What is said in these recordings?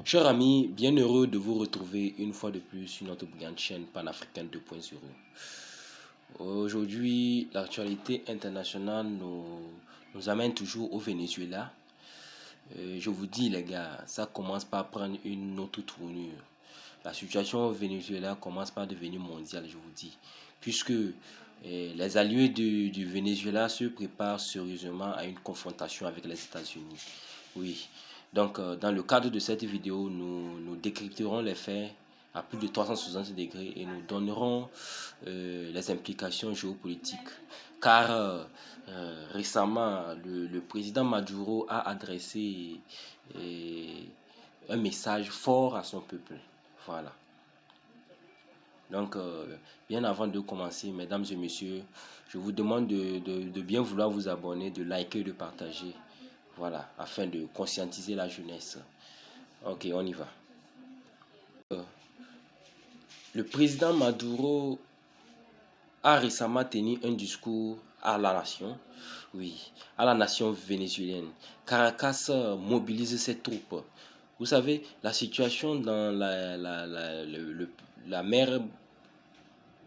Chers amis, bien heureux de vous retrouver une fois de plus sur notre brillante chaîne panafricaine 2.0. Aujourd'hui, l'actualité internationale nous amène toujours au Venezuela. Je vous dis les gars, ça commence par prendre une autre tournure. La situation au Venezuela commence par devenir mondiale, je vous dis. Puisque les alliés du Venezuela se préparent sérieusement à une confrontation avec les États-Unis. Oui. Donc, dans le cadre de cette vidéo, nous décrypterons les faits à plus de 360 degrés et nous donnerons les implications géopolitiques. Car récemment, le président Maduro a adressé un message fort à son peuple. Voilà. Donc, bien avant de commencer, mesdames et messieurs, je vous demande de bien vouloir vous abonner, de liker, de partager. Voilà, afin de conscientiser la jeunesse. Ok, on y va. Le président Maduro a récemment tenu un discours à la nation, oui, à la nation vénézuélienne. Caracas mobilise ses troupes. Vous savez, la situation dans la mer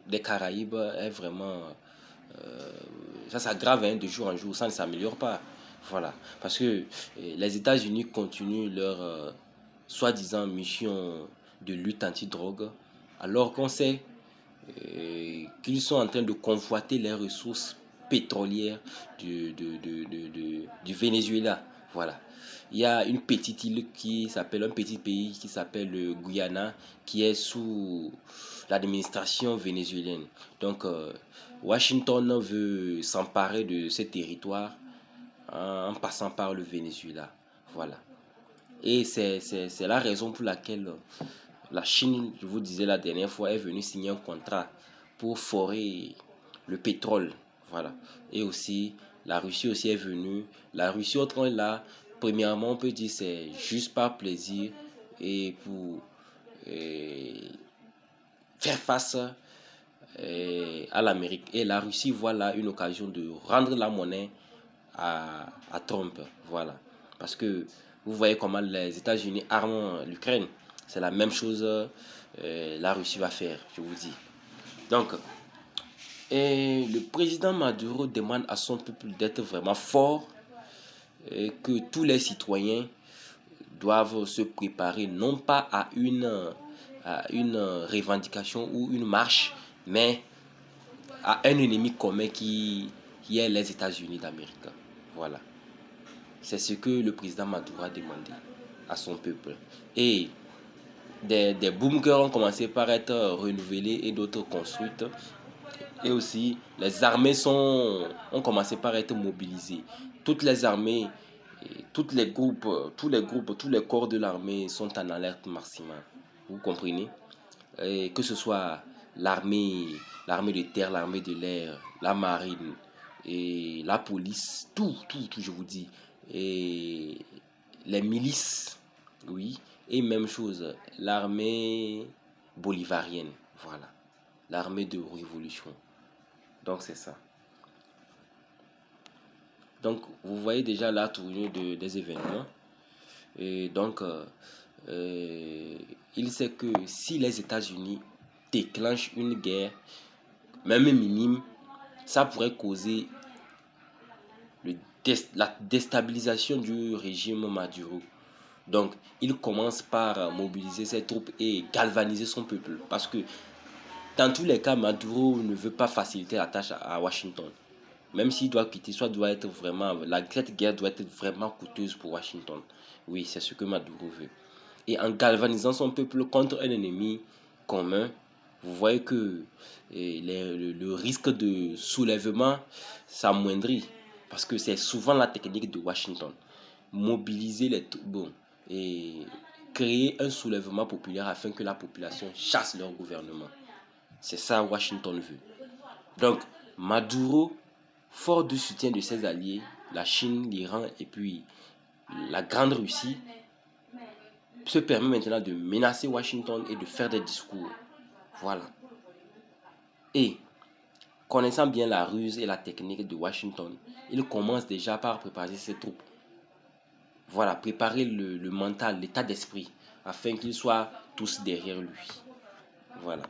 des Caraïbes est vraiment... ça s'aggrave de jour en jour, ça ne s'améliore pas. Voilà, parce que les États-Unis continuent leur soi-disant mission de lutte anti-drogue, alors qu'on sait qu'ils sont en train de convoiter les ressources pétrolières du Venezuela. Voilà. Il y a une petite île un petit pays qui s'appelle le Guyana, qui est sous l'administration vénézuélienne. Donc, Washington veut s'emparer de ces territoires en passant par le Venezuela. Voilà. Et c'est la raison pour laquelle la Chine, je vous disais la dernière fois, est venue signer un contrat pour forer le pétrole. Voilà. Et aussi, la Russie aussi est venue. La Russie, autrement là, premièrement, on peut dire c'est juste par plaisir et pour faire face à l'Amérique. Et la Russie voit là une occasion de rendre la monnaie à Trump. Voilà. Parce que vous voyez comment les États-Unis arment l'Ukraine. C'est la même chose la Russie va faire, je vous dis. Donc, le président Maduro demande à son peuple d'être vraiment fort et que tous les citoyens doivent se préparer non pas à une revendication ou une marche, mais à un ennemi commun qui est les États-Unis d'Amérique. Voilà. C'est ce que le président Maduro a demandé à son peuple. Et des bunkers ont commencé par être renouvelés et d'autres construites. Et aussi, les armées ont commencé par être mobilisées. Toutes les armées, tous les corps de l'armée sont en alerte maximale. Vous comprenez? Et que ce soit l'armée de terre, l'armée de l'air, la marine et la police, tout, je vous dis. Et les milices, oui, et même chose, l'armée bolivarienne, voilà, l'armée de révolution. Donc c'est ça. Donc vous voyez déjà la tournure des événements. Et donc il sait que si les États-Unis déclenchent une guerre, même minime, ça pourrait causer la déstabilisation du régime Maduro. Donc, il commence par mobiliser ses troupes et galvaniser son peuple. Parce que, dans tous les cas, Maduro ne veut pas faciliter la tâche à Washington. Même s'il doit quitter, cette guerre doit être vraiment coûteuse pour Washington. Oui, c'est ce que Maduro veut. Et en galvanisant son peuple contre un ennemi commun, vous voyez que le risque de soulèvement s'amoindrit. Parce que c'est souvent la technique de Washington. Mobiliser les troupes et créer un soulèvement populaire afin que la population chasse leur gouvernement. C'est ça Washington veut. Donc, Maduro, fort du soutien de ses alliés, la Chine, l'Iran et puis la Grande Russie, se permet maintenant de menacer Washington et de faire des discours. Voilà. Et, connaissant bien la ruse et la technique de Washington, il commence déjà par préparer ses troupes. Voilà, préparer le mental, l'état d'esprit. afin qu'ils soient tous derrière lui. Voilà.